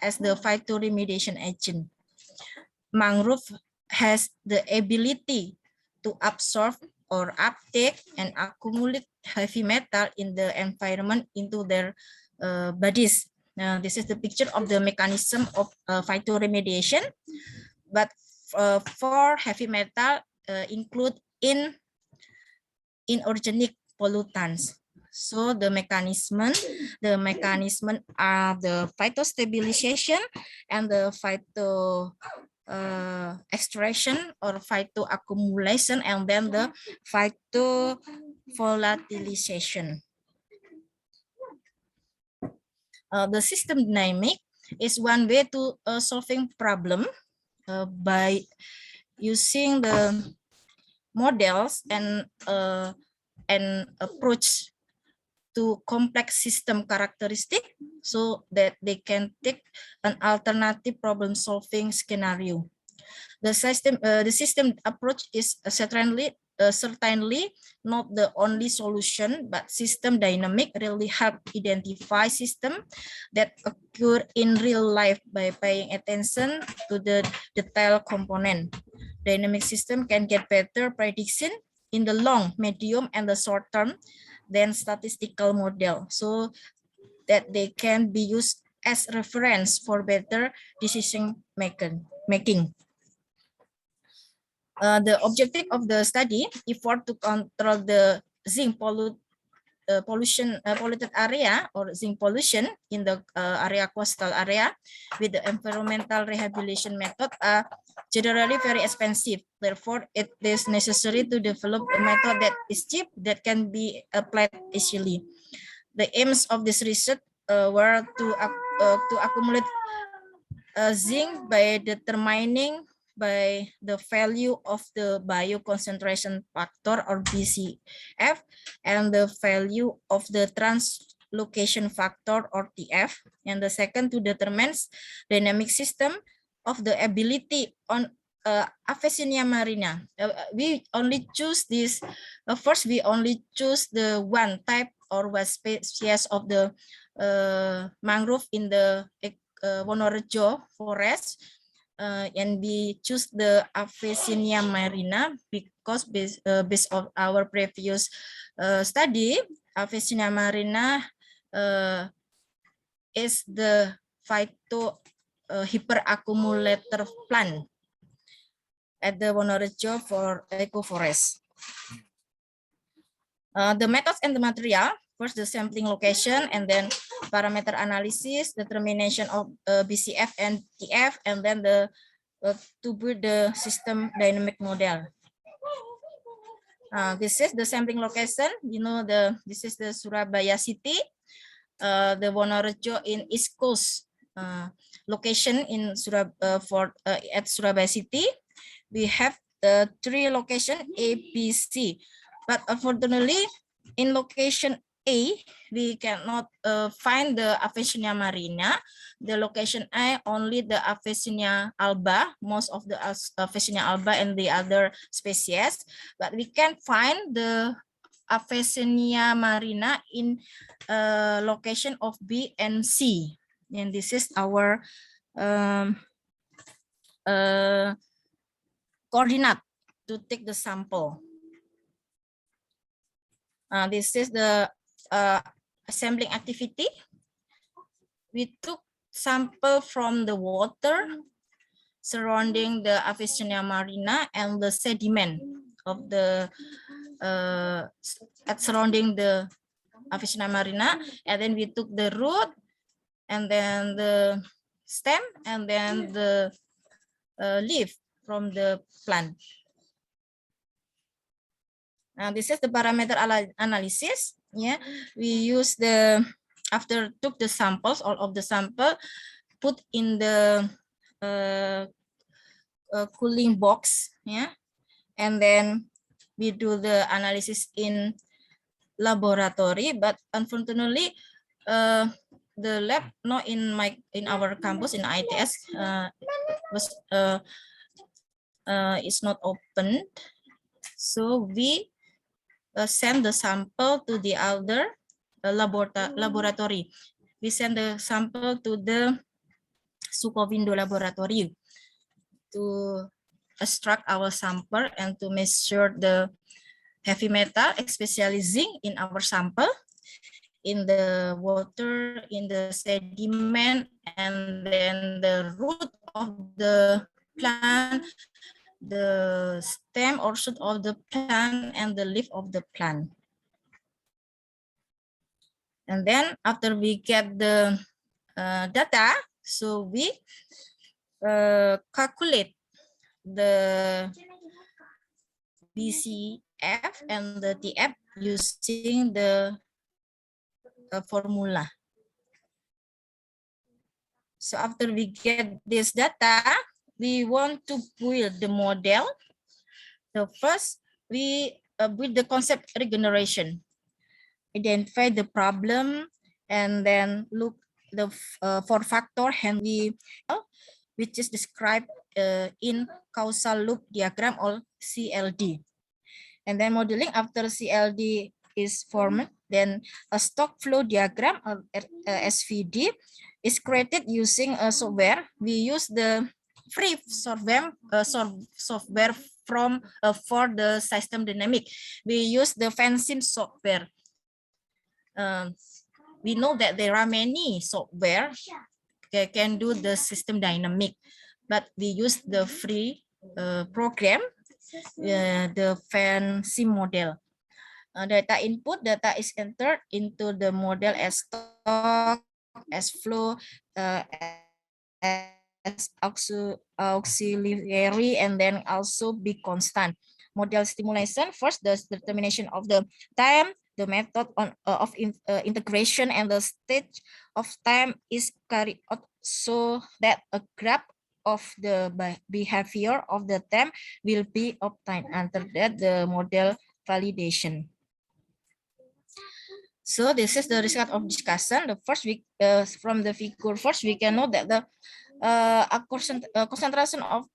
Speaker 7: as the phytoremediation agent. Mangrove has the ability to absorb or uptake and accumulate heavy metal in the environment into their bodies. This is the picture of the mechanism of phytoremediation. But for heavy metal include inorganic pollutants. So the mechanism are the phytostabilization and the phyto extraction or phytoaccumulation, and then the phytovolatilization. The system dynamic is one way to solving problem by using the models and approach to complex system characteristic so that they can take an alternative problem solving scenario. The system approach is certainly not the only solution, but system dynamic really help identify system that occur in real life by paying attention to the detail component. Dynamic system can get better prediction in the long, medium, and the short term than statistical model, so that they can be used as reference for better decision making. The objective of the study effort to control the zinc polluted area or zinc pollution in the area coastal area with the environmental rehabilitation method are generally very expensive. Therefore, it is necessary to develop a method that is cheap, that can be applied easily. The aims of this research were to accumulate zinc by determining by the value of the bioconcentration factor or BCF and the value of the translocation factor or TF. And the second, to determine dynamic system of the ability on Avicennia marina. We only choose this, first we only choose the one type or one species of the mangrove in the Wonorejo forest. and we choose the Avicennia marina because based on our previous study, Avicennia marina is the hyperaccumulator plant at the Wonorejo for ecoforest. The methods and the material, first the sampling location, and then parameter analysis, determination of BCF and TF, and then to build the system dynamic model. This is the sampling location. You know, this is the Surabaya city, the Wonorejo in East Coast location in at Surabaya city. We have the 3 locations A, B, C. But unfortunately, in location A, we cannot find the Avicennia marina. The location A, only the Avicennia alba, most of the Avicennia alba and the other species. But we can find the Avicennia marina in location of B and C. And this is our coordinate to take the sample. This is the sampling activity. We took sample from the water surrounding the Avicennia marina and the sediment of the surrounding the Avicennia marina, and then we took the root, and then the stem, and then the leaf from the plant. Now this is the parameter analysis. Yeah, we use after took the samples, all of the sample, put in the cooling box. Yeah, and then we do the analysis in laboratory. But unfortunately, the lab not in our campus in ITS is not open. So we send the sample to the other laboratory. We send the sample to the Sukovindo laboratory to extract our sample and to measure the heavy metal, especially zinc, in our sample, in the water, in the sediment, and then the root of the plant, the stem or shoot of the plant, and the leaf of the plant. And then after we get the data, so we calculate the BCF and the TF using the formula. So after we get this data, we want to build the model. So first, we build the concept regeneration, identify the problem, and then look the 4-factor Henry, which is described in causal loop diagram or CLD. And then modeling after CLD is formed, then a stock flow diagram or SVD is created using a software. We use the free software from for the system dynamic. We use the FanSim software. We know that there are many software that can do the system dynamic, but we use the free program, the FanSim model. Data input, data is entered into the model as stock, as flow, as auxiliary, and then also be constant. Model stimulation, first the determination of the time, the method of integration, and the stage of time is carried out so that a graph of the behavior of the time will be obtained. After that, the model validation. So this is the result of discussion. The first from the figure first, we can know that the concentration of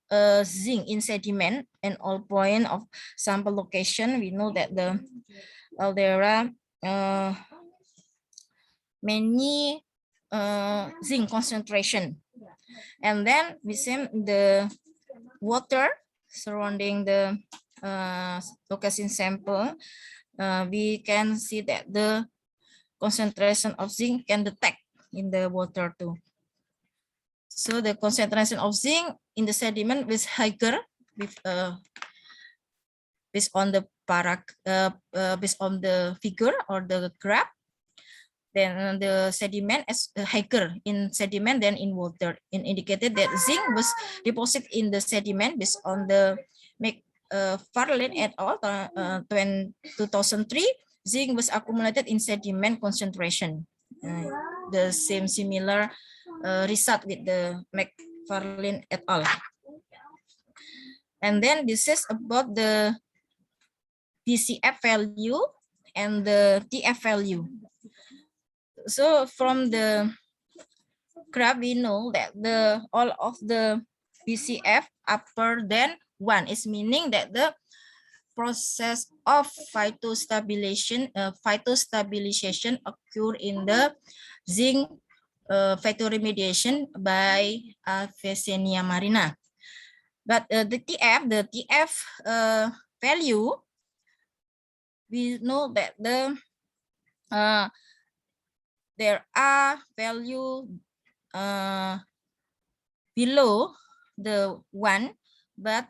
Speaker 7: zinc in sediment and all point of sample location. We know that there are many zinc concentration. And then we send the water surrounding the location sample. We can see that the concentration of zinc can detect in the water too. So the concentration of zinc in the sediment is higher with based on the based on the figure or the graph. Then the sediment is higher in sediment than in water. It indicated that zinc was deposited in the sediment based on the McFarlane et al. 2003. Zinc was accumulated in sediment concentration. The similar result with the McFarlane et al. And then this is about the BCF value and the TF value. So from the graph, we know that all of the BCF upper than 1 is meaning that the process of phytostabilization occur in the zinc phytoremediation by Avicennia marina. But the TF value, we know that there are value below the 1, but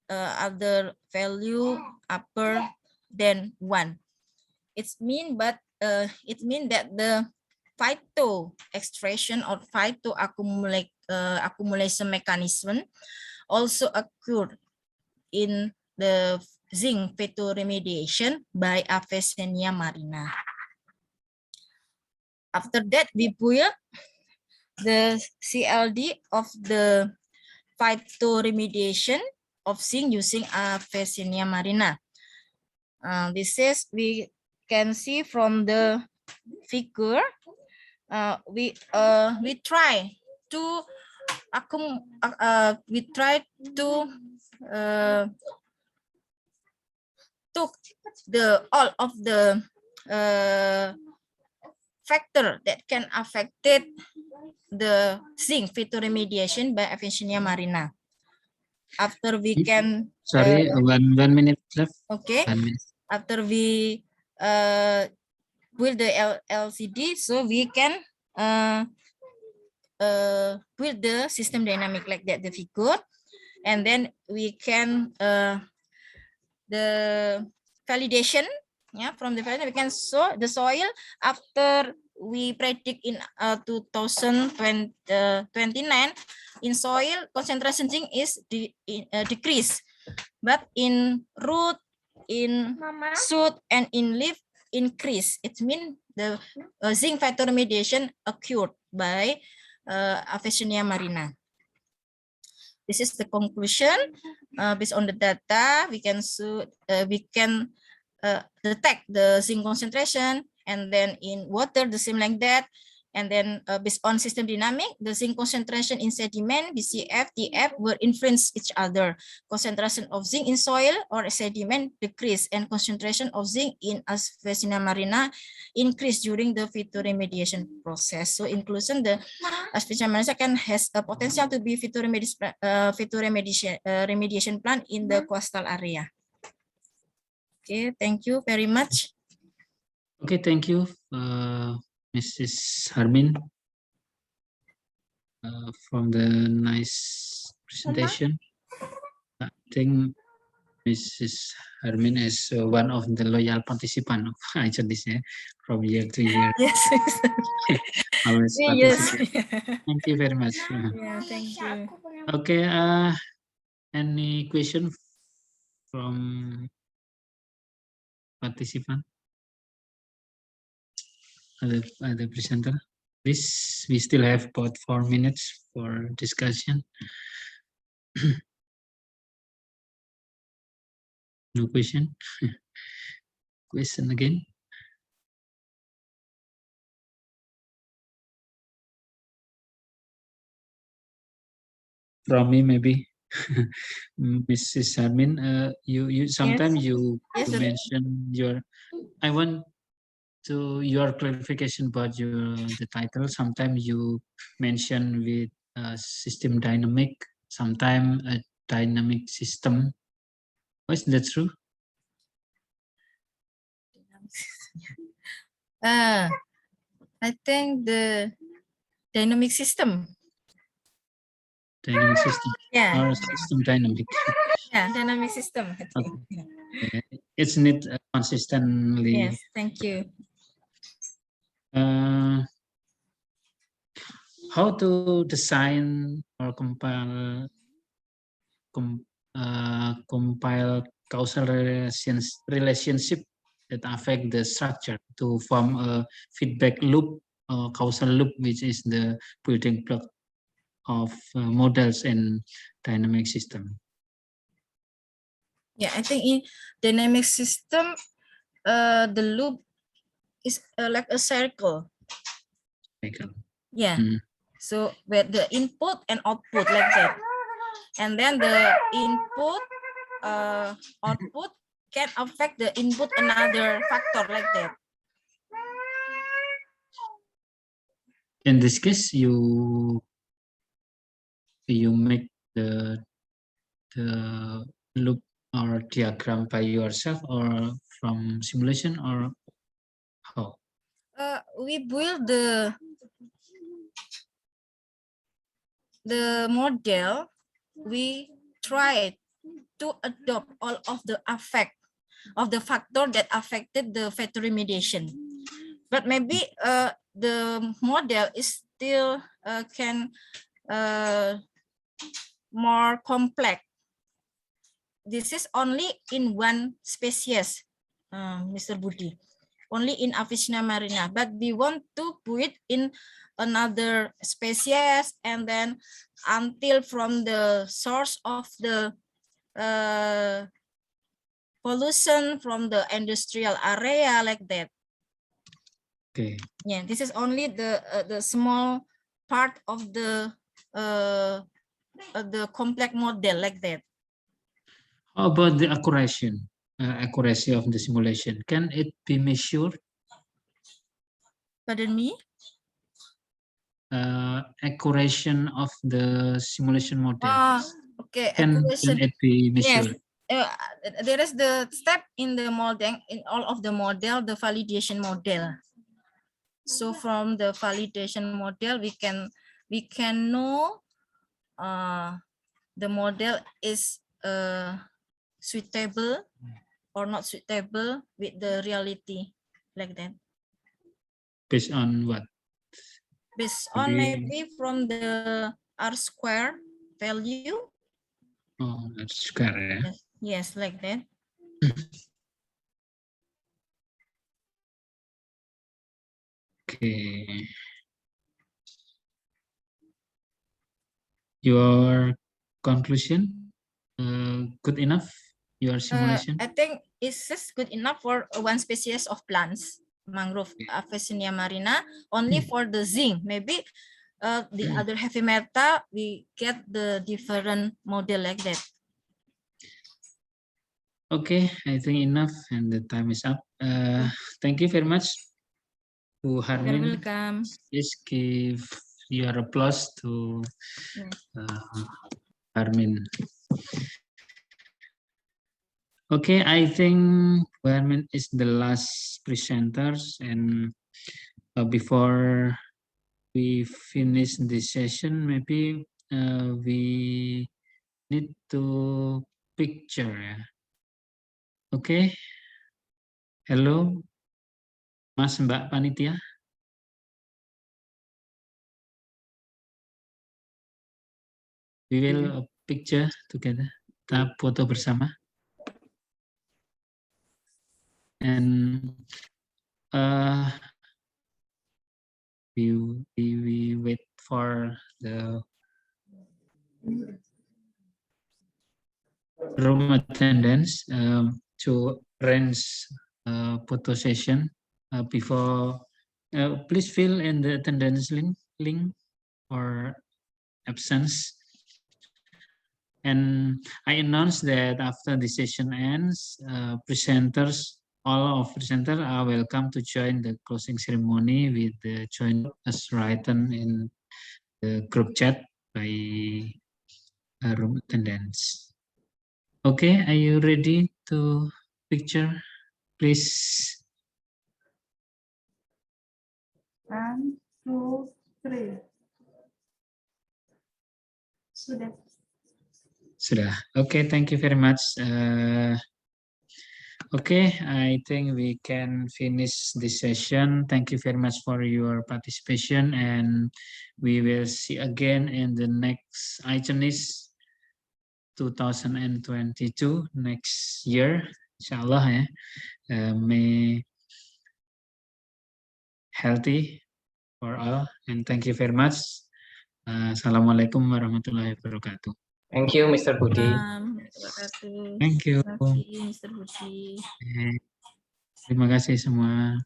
Speaker 7: other value upper than 1. It means that the phyto extraction or phyto accumulation mechanism also occurred in the zinc phytoremediation by Avicennia marina. After that, we build the CLD of the phytoremediation of zinc using Avicennia marina. This is, we can see from the figure, we try to took all of the factor that can affect the zinc phytoremediation by Avicennia marina. After we can
Speaker 1: sorry, 1 minute left.
Speaker 7: Okay.
Speaker 1: 1 minute.
Speaker 7: After we build the LCD, so we can build the system dynamic like that, the figure, and then we can the validation, from the validation we can show the soil after we predict in 2029 in soil concentration zinc is decreased, but in root, in shoot, and in leaf increase. It means the zinc phytoremediation occurred by Avicennia marina. This is the conclusion. Based on the data, we can detect the zinc concentration, and then in water the same like that, and then based on system dynamic, the zinc concentration in sediment, BCF, TF will influence each other. Concentration of zinc in soil or sediment decrease, and concentration of zinc in Avicennia marina increase during the phytoremediation process. So inclusion, the Avicennia marina has a potential to be remediation plant in the coastal area. Okay, thank you very much.
Speaker 1: Okay, thank you, Mrs. Harmin, from the nice presentation. I think Mrs. Harmin is one of the loyal participant of ICDC from year to year.
Speaker 7: Yes.
Speaker 1: Always
Speaker 7: Yes.
Speaker 1: participate. Thank you very much.
Speaker 7: Yeah, thank you.
Speaker 1: Okay, any question from participant? Other presenter? Please, we still have about 4 minutes for discussion. No question? Question again? From me, maybe. Mrs. Harmin, you sometimes you
Speaker 7: Yes, sir.
Speaker 1: mention I want to your clarification about the title. Sometimes you mention with system dynamic, sometimes a dynamic system. Is that true?
Speaker 7: I think the dynamic system.
Speaker 1: Dynamic system
Speaker 7: Yeah,
Speaker 1: or system dynamic.
Speaker 7: yeah, dynamic system. I think.
Speaker 1: It's need consistently.
Speaker 7: Yes, thank you.
Speaker 1: How to design or compile causal relationship that affect the structure to form a feedback loop or causal loop, which is the building block of models in dynamic system.
Speaker 7: Yeah, I think in dynamic system, the loop is like a circle. Yeah. So where the input and output like that, and then the input output can affect the input another factor like that.
Speaker 1: In this case, you make the loop or diagram by yourself or from simulation, or how?
Speaker 7: We build the model. We try to adopt all of the effect of the factor that affected the factor remediation. But maybe the model is still can more complex. This is only in one species, Mr. Budi, only in Avicennia marina, but we want to put it in another species, and then until from the source of the pollution from the industrial area like that.
Speaker 1: Okay.
Speaker 7: Yeah, this is only the small part of the complex model like that.
Speaker 1: How about the accuracy of the simulation? Can it be measured?
Speaker 7: Pardon me?
Speaker 1: Accuracy of the simulation model.
Speaker 7: Okay,
Speaker 1: Can
Speaker 7: accuracy.
Speaker 1: it be measured?
Speaker 7: Yes. There is the step in the modeling, in all of the model, the validation model. So from the validation model, we can know the model is suitable or not suitable with the reality like that.
Speaker 1: Based on what?
Speaker 7: Based on maybe from the R-square value.
Speaker 1: Oh, R-square, yeah.
Speaker 7: Yes, like that.
Speaker 1: Okay. Your conclusion, good enough? Your simulation?
Speaker 7: I think it's just good enough for one species of plants, mangrove Avicennia marina, only for the zinc. Maybe the other heavy metal, we get the different model like that.
Speaker 1: Okay, I think enough, and the time is up. Thank you very much to Harmin.
Speaker 7: You're welcome.
Speaker 1: Please give your applause to Harmin. Okay, I think Harmin is the last presenters, and before we finish this session, maybe we need to picture. Okay. Hello, Mas Mbak Panitia. We will picture together. Kita foto bersama. And we wait for the room attendants to arrange photo session before. Please fill in the attendance link or absence. And I announce that after the session ends, all of presenters are welcome to join the closing ceremony with the join as written in the group chat. by room attendance. Okay, are you ready to picture? Please.
Speaker 5: 1, 2, 3. Sudah.
Speaker 1: Sudah. Okay, thank you very much. Okay, I think we can finish this session. Thank you very much for your participation, and we will see again in the next Igenis 2022 next year. Inshallah ya. May healthy for all, and thank you very much. Assalamualaikum warahmatullahi wabarakatuh.
Speaker 8: Thank you, Mr. Budi.
Speaker 1: Thank you.
Speaker 7: Terima kasih, Mr. Budi.
Speaker 1: Terima kasih semua.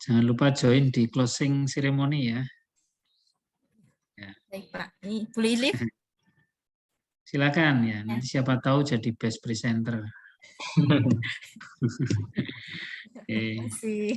Speaker 1: Jangan lupa join di closing ceremony ya.
Speaker 7: Baik Pak, ini Bu Lilith.
Speaker 1: Silakan ya, nanti siapa tahu jadi best presenter.
Speaker 7: Terima kasih.